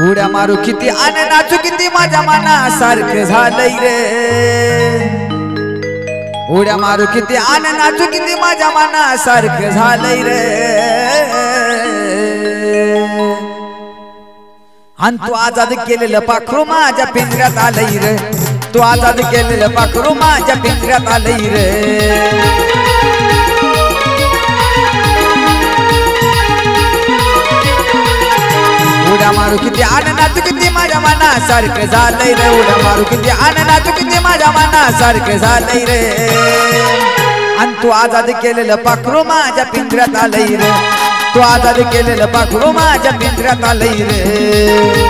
उड्या मारू किती आणि नाचू किती माझ्या मनासारखं झालंय रे। उड्या मारू किती आणि नाचू किती माझ्या मनासारखं झालंय रे। आणि तू आजाद केलेलं पाखरू माझ्या पिंजऱ्यात आलंय रे। तू आजाद केलेलं पाखरू माझ्या पिंजऱ्यात आलंय रे। उड्या मारू किती आणि नाचू किती माझ्या मनासारखं झालंय रे। उड्या मारू किती आणि नाचू किती माझ्या मनासारखं झालंय रे। आणि तू आजाद केलेलं पाखरू माझ्या पिंजऱ्यात आलंय रे। तू आजाद केलेलं पाखरू माझ्या पिंजऱ्यात आलंय रे।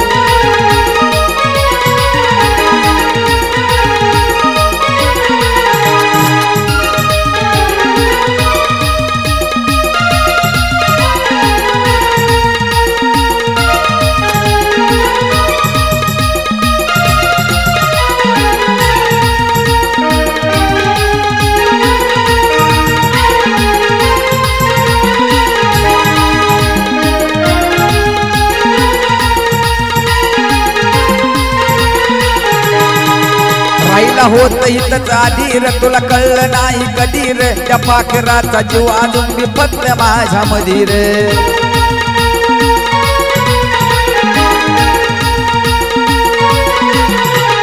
राहिला होत इथंच आधी रे, तुला कळलं नाही कधी रे। त्या पाखराचा जीव अजून बिफतला माझ्या मधी रे।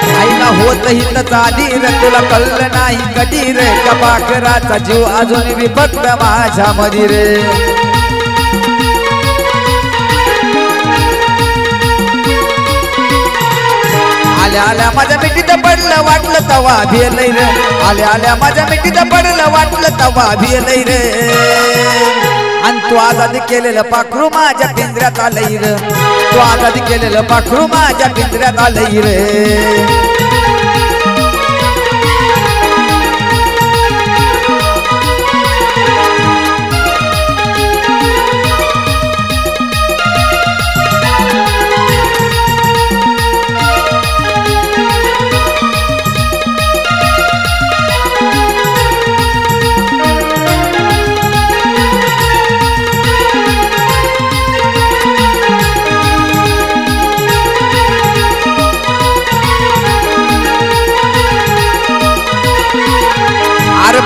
राहिला होत इथंच आधी रे, तुला कळलं नाही कधी रे। त्या पाखराचा जीव अजून बिफतला माझ्या मधी रे। आल्या आल्या माझ्या मिठीत पडलं वाटलं तवा भिलय रे। आल्या आल्या माझ्या मिठीत पडलं वाटलं तवा भिलय रे। आणि तू आजाद केलेलं पाखरू माझ्या पिंजऱ्यात आलंय रे। तू आजाद केलेलं पाखरू माझ्या पिंजऱ्यात आलंय रे।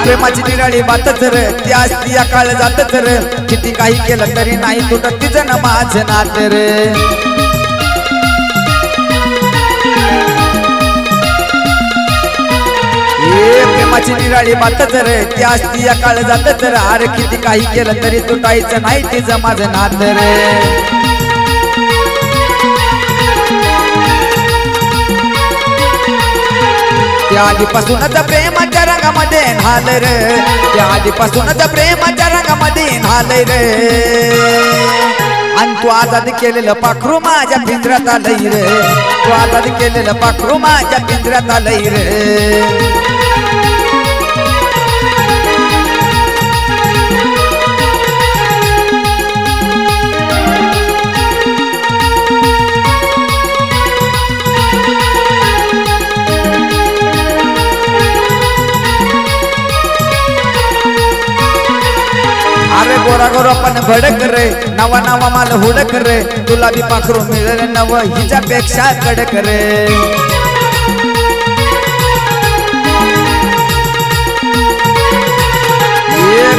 प्रेमाची निराळी बातच रे, ती असती या काळ जातच रे। किती काही केलं तरी नाही तुटत तिचं ना माझं नात रे। प्रेमाची निराळी बातच रे, ती असती या काळ जातच रे। अरे किती काही केलं तरी तुटायचं नाही तिचं माझं नात रे। त्या आधीपासूनच प्रेमाच्या रंगामध्ये न्हालय रे। त्या आधीपासूनच प्रेमाच्या रंगामध्ये न्हालय रे। आणि तू आजाद केलेलं पाखरू माझ्या पिंजऱ्यात आलंय रे। तू आजाद केलेलं पाखरू माझ्या पिंजऱ्यात आलंय रे। अरे गोरा गोरा पण भडक रे, नवा नवा माल हुडक रे। तुला बी पाखरू मिळेल नव हिच्यापेक्षा कडक रे।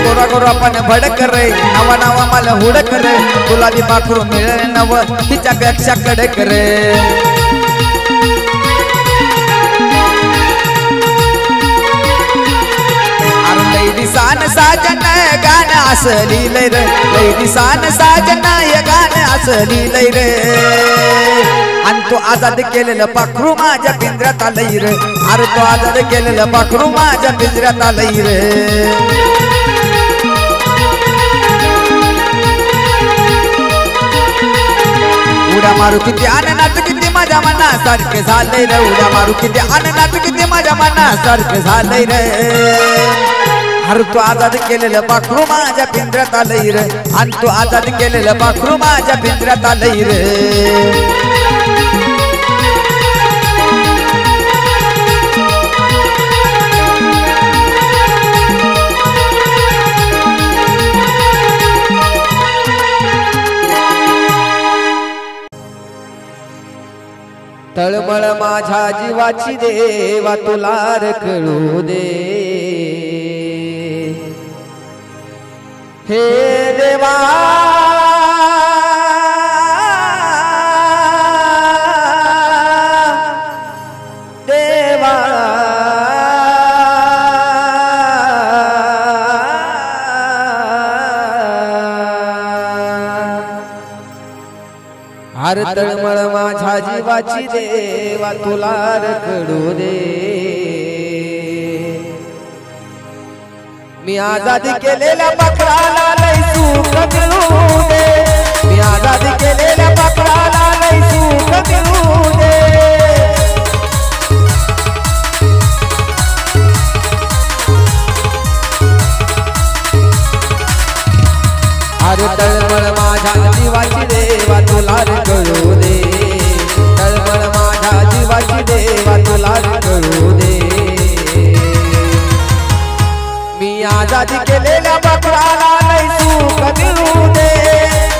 गोरा गोरा पण भडक रे, नवा नवा माल हुडक रे। तुला बी पाखरू मिळेल नव हिच्यापेक्षा कडक रे। दिसान साजन गाणं असं लिहिलंय रे। लय दिसान साजन गाणं असं लिहिलंय रे। आणि तू आजाद केलेलं पाखरू माझ्या पिंजऱ्यात आलंय रे। अरे तू आजाद केलेलं पाखरू माझ्या पिंजऱ्यात आलंय रे। उड्या मारू किती आणि नाचू किती माझ्या मनासारखं झालंय रे। उड्या मारू किती आणि नाचू किती माझ्या मनासारखं झालंय रे। अरे तू आजाद केलेलं पाखरू माझ्या पिंजऱ्यात आलंय रे। आणि तू आजाद केलेलं पाखरू माझ्या पिंजऱ्यात आलंय रे। तळमळ माझ्या जीवाची देवा तुला रे कळू दे हे देवा देवा हर तळमळ माझ्या जीवाची देवा तुला रे कळू दे मी आजादी केलेल्या पाखराला लय सुख मिळू दे मी आजादी केलेल्या पाखराला लय सुख मिळू दे अरे तळमळ माझ्या जीवाची देवा तुला रे कळू दे तळमळ माझ्या जीवाची देवा तुला रे कळू दे मी आजादी केलेल्या पाखराला लय सुख मिळू दे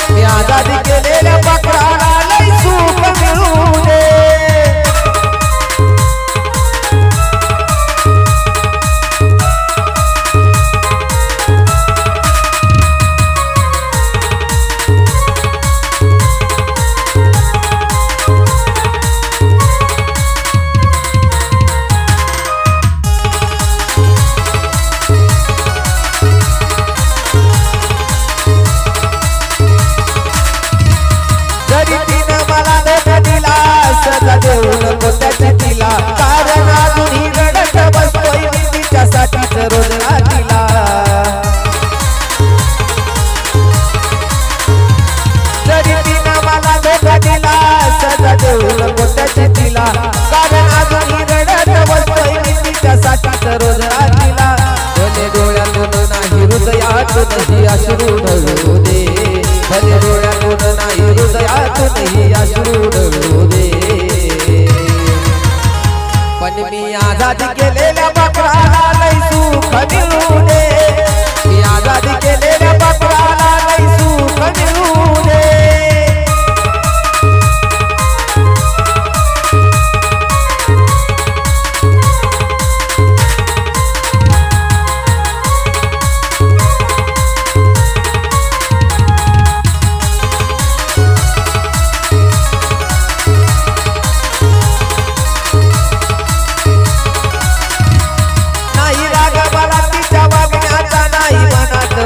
मी आजादी केलेल्या पाखराला लय सुख मिळू दे सजा देऊ नको त्याची तिला कारण अजूनही रडत बसतोय मी तिच्यासाठीच रोज रात्रीला जरी तिनं मला धोका दिला सजा देऊ नको त्याची तिला कारण अजूनही रडत बसतोय मी तिच्यासाठीच रोज रात्रीला भले डोळ्यातून नाही हृदयातूनही अश्रू ढळू दे भले डोळ्यातून नाही हृदयातूनही अश्रू ढळू दे पण मी आजादी केलेल्या पाखराला लय सुख मिळू दे मी आजादी केलेल्या पाखराला लय सुख मिळू दे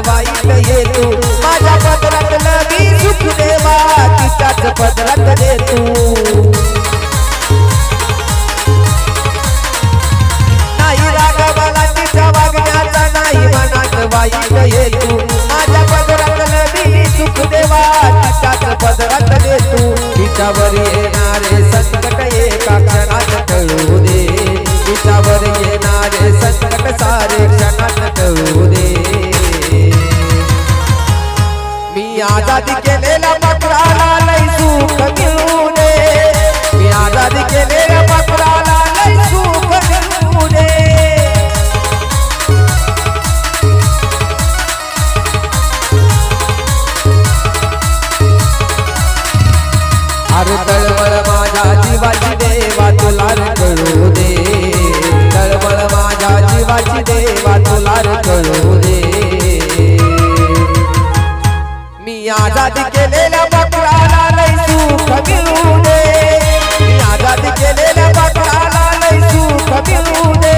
वाईट ये तू माझ्या पदरातलं मी सुख देवा तिच्याच पदरात दे तू नाही राग मला तिच्या वागण्याचा नाही मनात वाईट ये तू माझ्या पदरातलं मी सुख देवा तिच्याच पदरात दे तू तिच्यावर येणारे संकट एका क्षणात टळू दे तिच्यावर येणारे संकट सारे क्षणात टळू दे मी आजादी केलेल्या पाखराला लय सुख मिळू दे मी आजादी केलेल्या पाखराला लय सुख मिळू दे अरे तळमळ माझ्या जीवाची देवा तुला रे कळू दे तळमळ माझ्या जीवाची देवा तुला रे कळू दे मी आजादी केलेल्या पाखराला लय सुख मिळू दे मी आजादी केलेल्या पाखराला लय सुख मिळू दे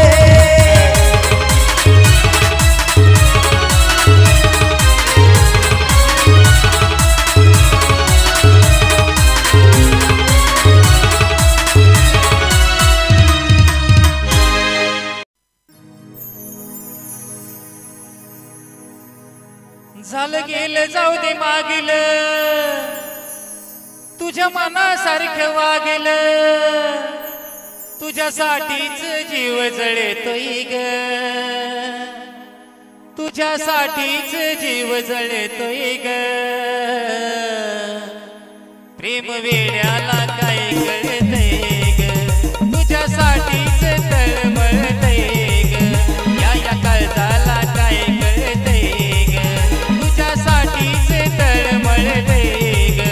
झालं गेलं जाऊ दे मागील तुझ्या मनासारखं वागेल तुझ्यासाठीच जीव जळतोय ग तुझ्यासाठीच जीव जळतोय ग प्रेम वेड्याला काय कळतंय ग तुझ्यासाठीच तळमळतंय ग या काळजाला काय कळतंय ग तुझ्यासाठीच तळमळतंय ग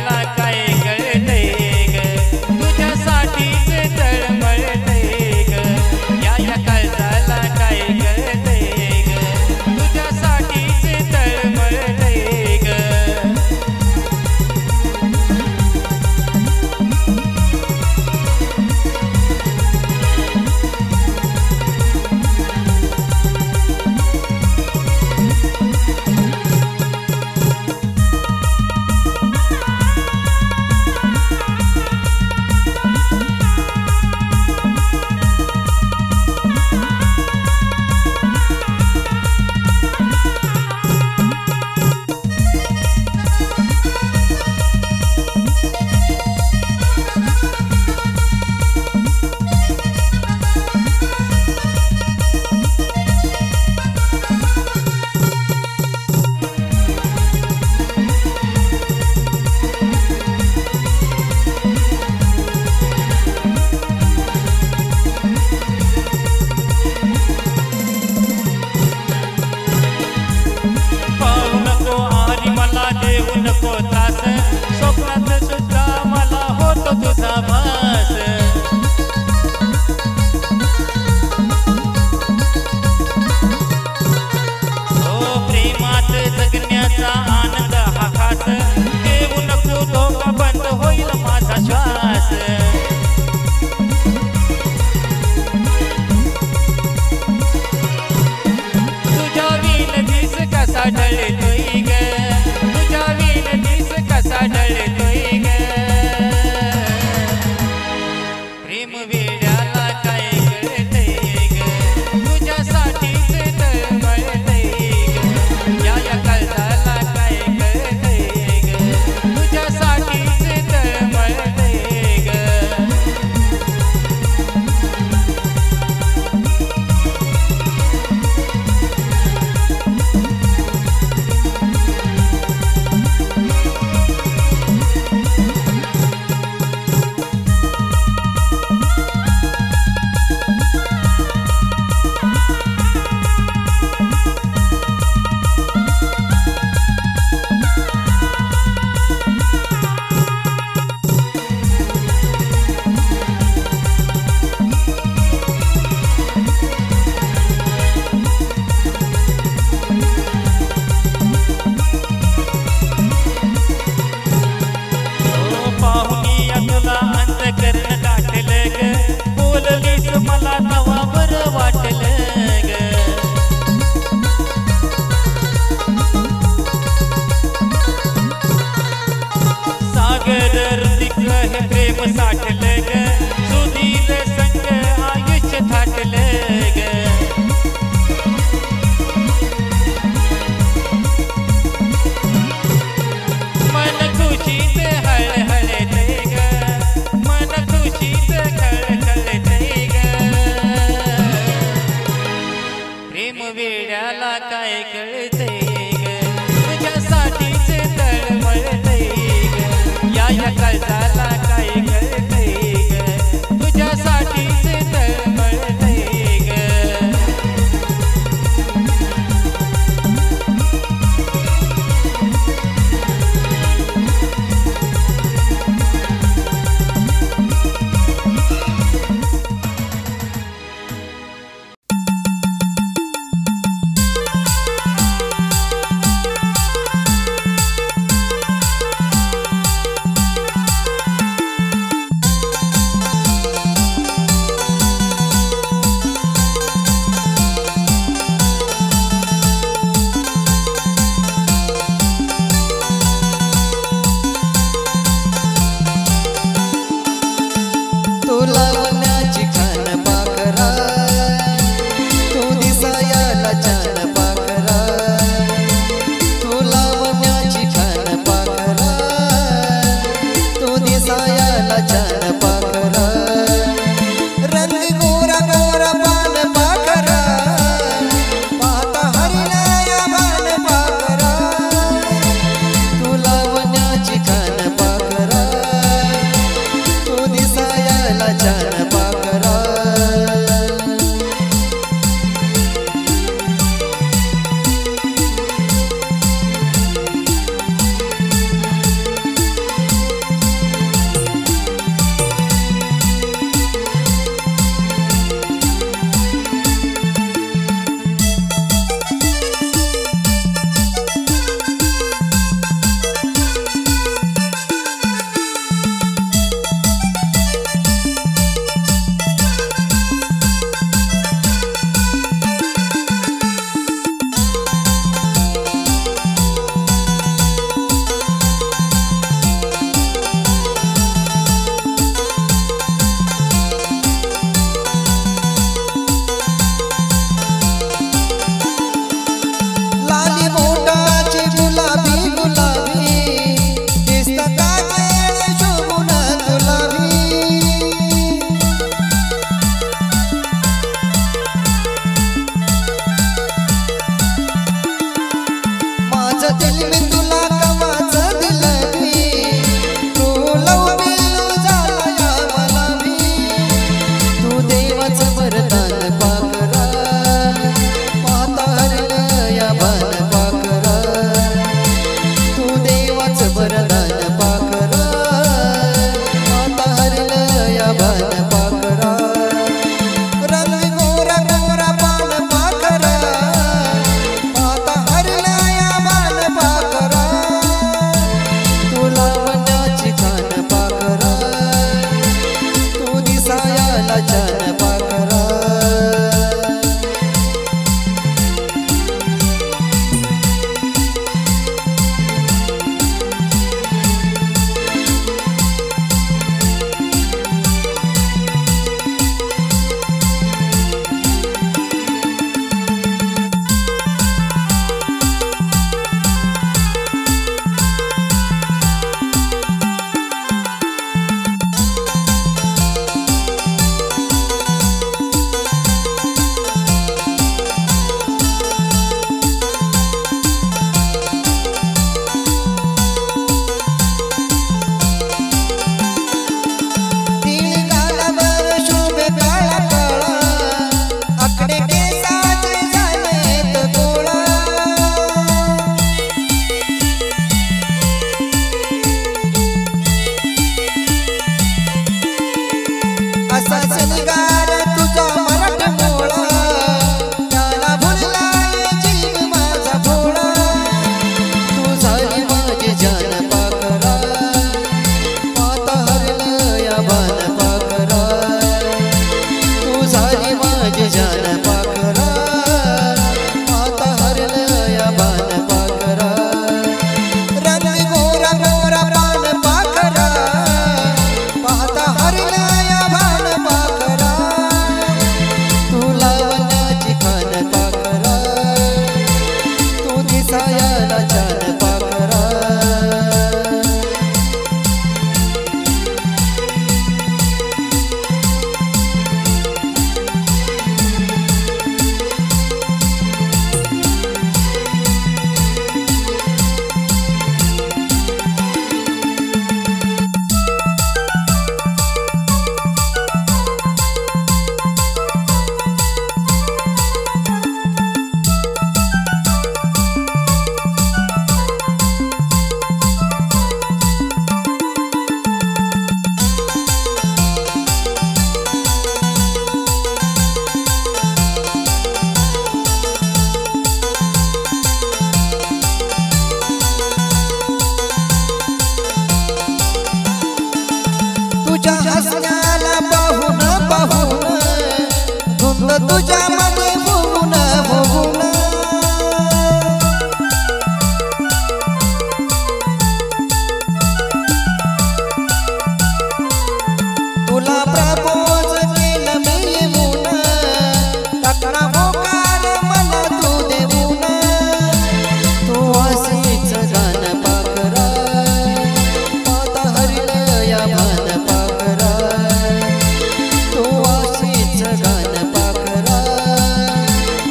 वेड्याला काय कळतंय ग तुझ्यासाठीच तळमळतंय ग या काळजाला काय कळतंय ग तुझ्यासाठीच तळमळतंय ग देऊ नको त्रास स्वप्नात सुद्धा मला होतो तुझा भास हो प्रेमात जगण्याचा आनंद हा खास देऊ नको धोका बंद होईल माझा श्वास तुझ्या विनंतीस कसा ढळतोय ग ढळतोय ग प्रेम वेड्याला काय कळतंय ग तुझ्यासाठीच तळमळतंय ग या काळजाला काय कळतंय ग तुझ्यासाठीच तळमळतंय ग करण गाठलं ग बोललीस मला तवा बरं वाटलं ग सागर ऋतिक हे प्रेम साठलं ग सुधीर संग आयुष्य थाटलं ग मन खुशीत हळहळतंय ग प्रेम वेड्याला काय कळतंय ग तुझ्यासाठीच तळमळतंय ग या काळजाला काय कळतंय ग तुझ्यासाठीच तळमळतंय ग या भान पाखरा तू झाली माझी जान पाखरा आता हरलं या भान पाखरा रंग गोरा गोरा पान पाखरा पाहता हरलं या भान पाखरा तू लावण्याची खान पाखरा तू दिसायला छान पाखरा तुझ्या हसण्याला पाहून पाहून धुंद तुझ्या मध्ये बघून बघून तुला प्रपोज केलं मी येऊन टाकला होकार मला तू देऊन तू अशीच गाणं पाखरा पाहता हरलं या भान पाखरा तू अशीच गाणं पाखरा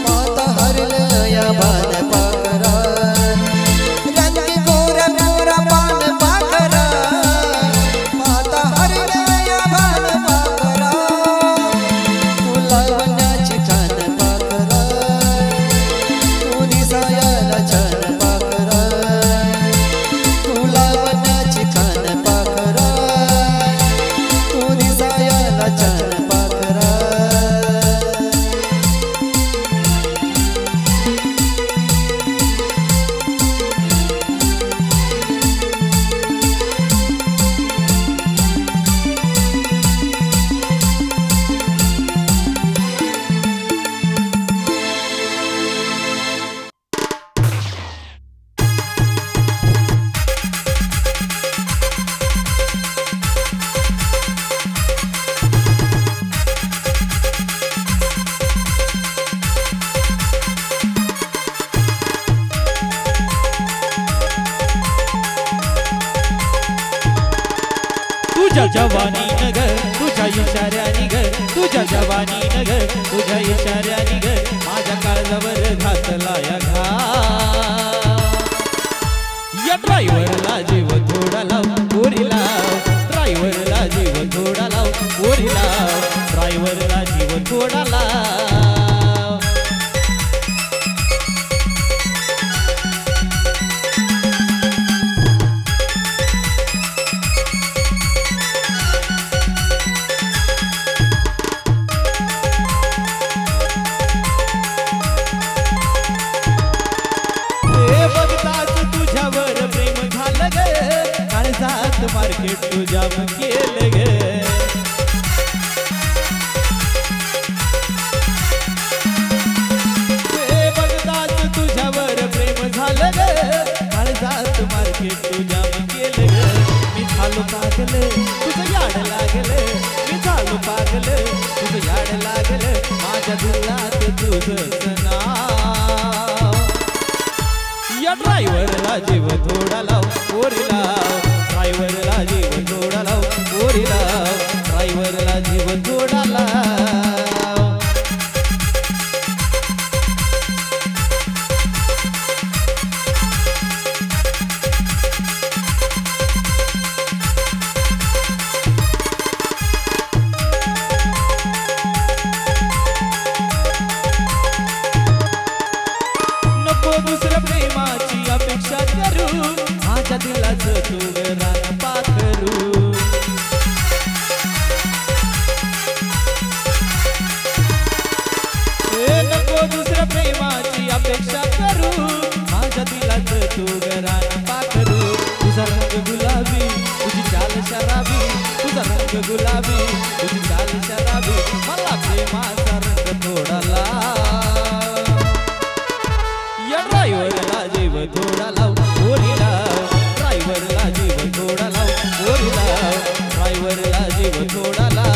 पाहता हरलं या भान पाखरा रंग गोरा गोरा पान पाखरा पाहता हरलं या भान पाखरा तू लावण्याची छान पाखरा तू दिसायला छान पाखरा तू लावण्याची छान पाखरा तू दिसायला छान पाखरा तुझ्या जवानी नगर तुझ्या इशाऱ्यानी ग तुझ्या जवानी नगर तुझ्या इशाऱ्यानी ग माझ्या काळजावर घातला या घा या ड्रायव्हरला जीव थोडा लाव गोरी लाव ड्रायव्हरला जीव थोडा लाव गोरी लाव ड्रायव्हरला जीव थोडा लाव तुझ्यावर प्रेम झालं ग काळजात मार्केट तुझ्या केलं ग बघताच तुझ्यावर प्रेम झालं ग काळजात मार्केट तुझ्या केलं ग मी झालो पागल तुझं याड लागलं मी झालो पागल तुझं याड लागलं माझ्या दिलात तुझंच नाव या ड्रायव्हरला जीव थोडा लाव गोरी लाव ड्रायव्हरला जीव थोडा लाव गोरी लाव ड्रायव्हरला जीव थोडा लाव नको दुसऱ्या प्रेमाची अपेक्षा करू माझ्या दिलाचं तू रंग गुलाबी तुझी चाल शराबी मला प्रेमाचा रंग थोडा लाव या ड्रायव्हरला जीव थोडा लाव गोरी लाव ड्रायव्हरला जीव थोडा लाव गोरी लाव ड्रायव्हरला जीव थोडा लाव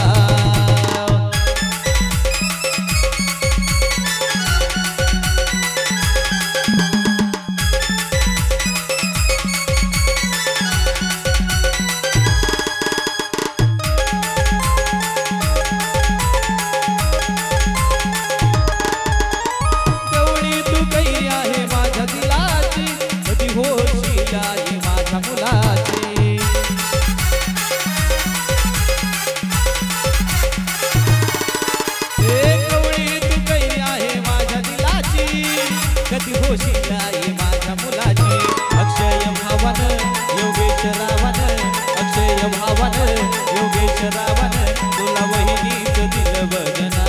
कधी होशील आई माझ्या मुलाची अक्षय भावन योगेश रावण अक्षय भावन योगेश रावण तुला वहिनीच दिल बजना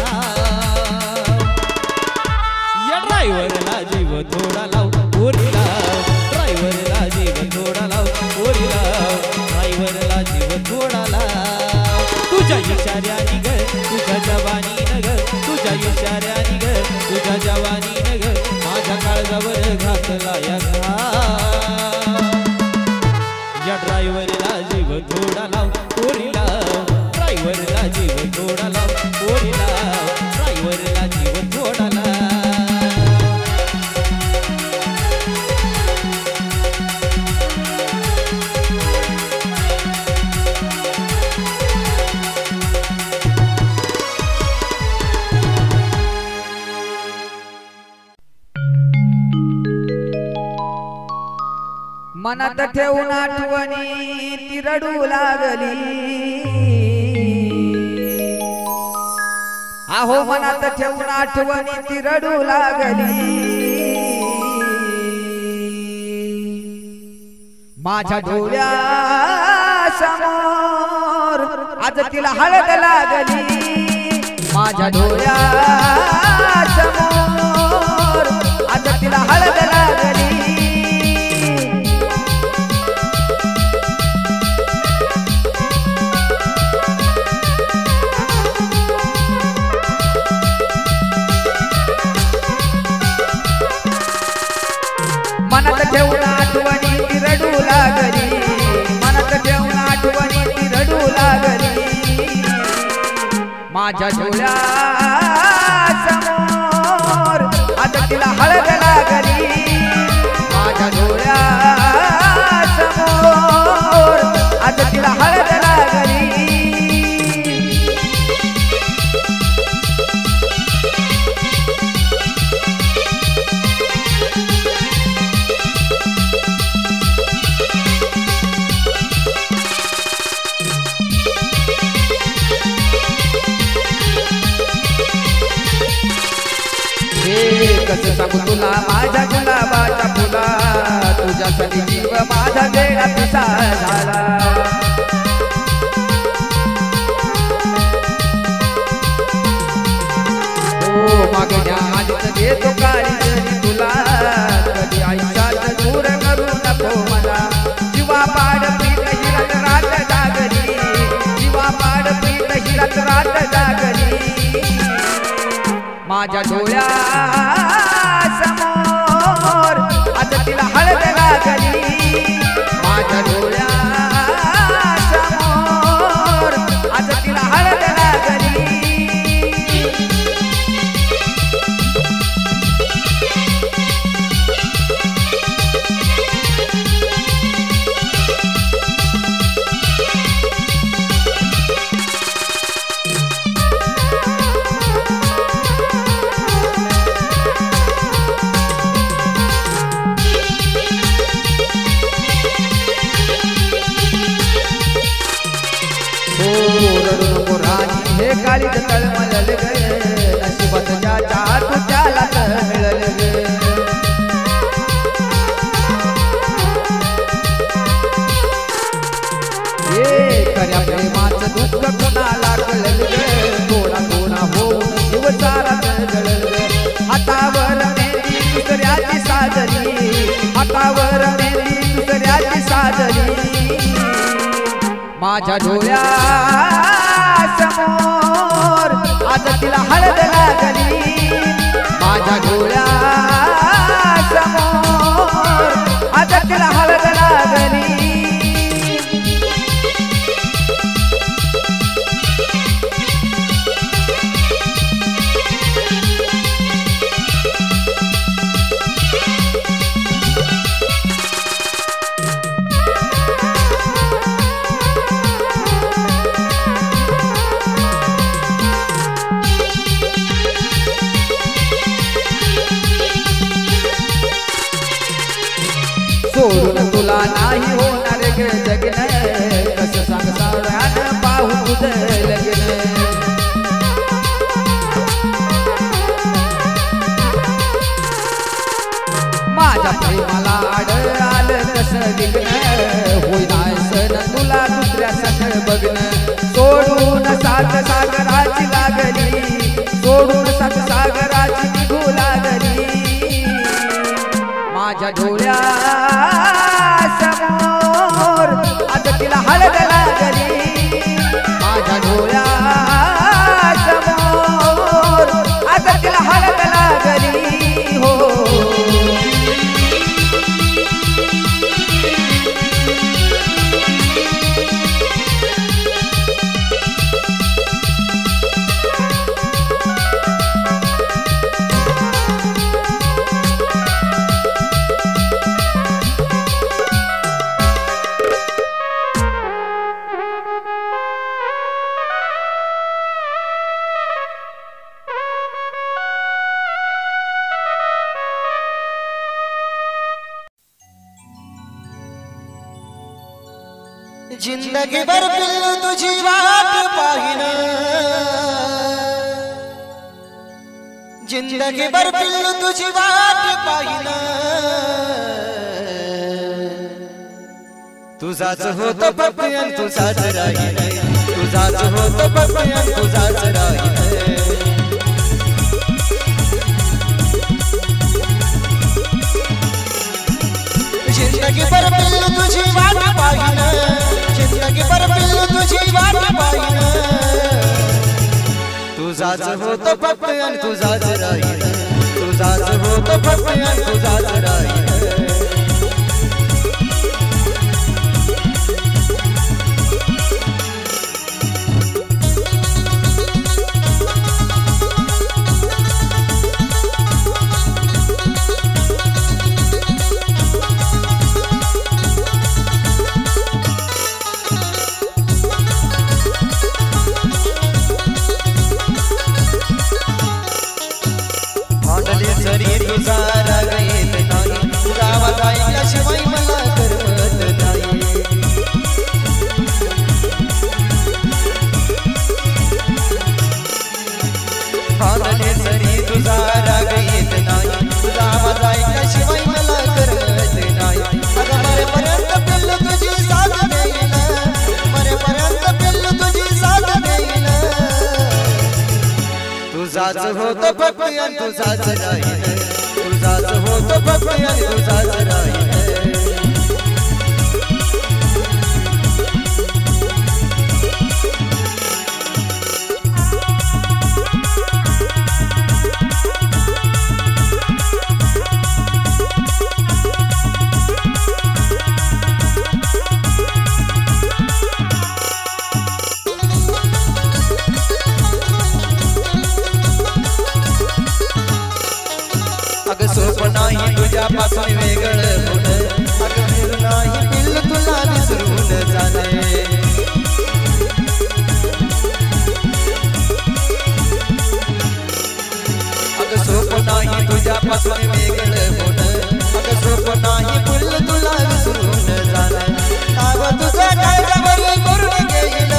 या ड्रायव्हरला जीव थोडा लाव गोरी लाव ड्रायव्हरला जीव थोडा लाव गोरी लाव ड्रायव्हरला जीव थोडा लाव तुझ्या इशाऱ्यानी ग तुझ्या जवानी ग तुझ्या इशाऱ्यानी ग तुझ्या जवानी ग माझ्या काळजावर घातला या ड्रायव्हरला जीव थोडा लाव गोरी लाव ड्रायव्हरला जीव थोडा लाव गोरी लाव ड्रायव्हरला जीव थोडा लाव मनात ठेवून आठवणी ती रडू लागली आहो मनात ठेवून आठवणी ती रडू लागली माझ्या डोळ्या समोर आज तिला हळद लागली माझ्या डोळ्या समोर आज तिला हळद लागली मनात ठेवून आठवणी ती रडू लागली मनात ठेवून आठवणी ती रडू लागली माझ्या डोळ्या समोर आता तिला हळद लागली माझ्या डोळ्या समोर आता तिला हळद लागली कसं सांगू तुला माझ्या गुलाबाच्या फुला तुझ्यासाठी जीव माझा वेळा पिसा झाला ओ मागण्या आधीच देतो काळी तुला कधी आयुष्यात दूर करू नको मला जीवा पाड प्रीत हिरत रात जागली जीवा पाड प्रीत हिरत रात जागली माझ्या डोळ्या समोर आज तिला हळद लागली माझ्या डोळ्या समोर आज तिला हळद लागली हे काळी तळमळल ग नशिबात ज्याच्या तुझ्याला मिळल ग हे खऱ्या प्रेमाचं दुःख कोणाला कळल ग कोणा कोणा होऊन जीव सारा जळल ग हातावर मेहंदी दुसऱ्याची साजरी हातावर मेहंदी दुसऱ्याची साजरी माझ्या डोळ्यासमोर आज तिला हळद लागली माझ्या डोळ्यासमोर आज तिला हळद लागली सोडून तुला नाही होणार ग जगन कसं सांग सावळ्यानं पाहू तुझं लग्न माझ्या प्रेमाला आड आलं कसं विघ्न होईना सण तुला दुसऱ्या सण बघन सोडून सात सागराची लागली सोडून सात सागराची निघू लागली माझ्या डोळ्यासमोर आता तिला हळद लागली माझ्या डोळ्यासमोर आता तिला हळद लागली हो जिंदगी भर पिल्लू तुझी वाट पाहिन जिंदगी भर पिल्लू तुझी वाट पाहिन तुझाच होतो पपयन तुझाच राहीन तुझाच होतो पपयन तुझाच राहीन जिंदगी भर पिल्लू तुझी वाट पाहिन जिंदगी भर पिल्लू तुझी वाट पाहिन तुझाच होतो पपयन तुझाच राहीन तुझाच होतो पपयन तुझाच राहीन तुझाच होतो पपयन तुझाच राहीन तुझाच होतो पपयन तुझाच राहीन नाही तुझ्यापासून वेगळं होणं अगं नाही पिल्लू तुला विसरून जाणे अगं सोपं नाही तुझ्यापासून वेगळं होणं अगं सोपं नाही पिल्लू तुला विसरून जाणे नाव तुझं कागदावरी करून घेईल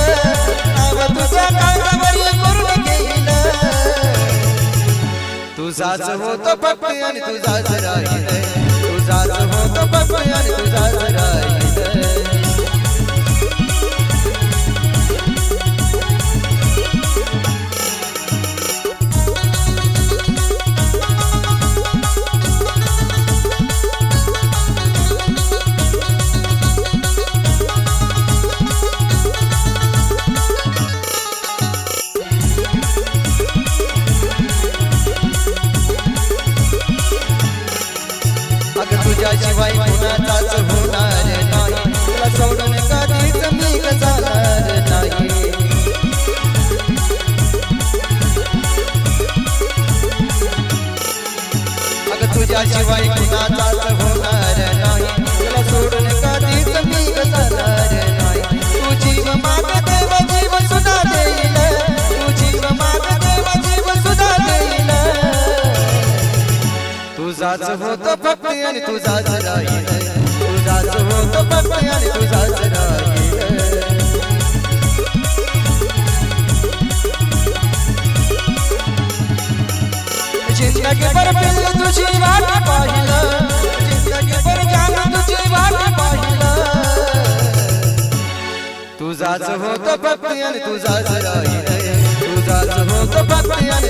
नाव तुझं कागदावरी करून घेईल तुझाच होतो पपयन तुझाच राहीन तुझाच होतो पपयन तुझाच राहीन तुझ्याशिवाय कुणाचाच होणार नाही तुला सोडून कधीच मी जाणार नाही तू जीव माग देव जीव सुद्धा देईल तू जीव माग देव जीव सुद्धा देईल तुझाच होतो फक्त आणि तुझाच राहील तुझाच होतो फक्त आणि तुझाच राहील जिंदगी भर पिल्ल तुझी वाट पाहिलं जिंदगी भर जान तुझी वाट पाहिलं तुझाच होतो फक्त आणि तुझाच राहील तुझाच होतो फक्त आणि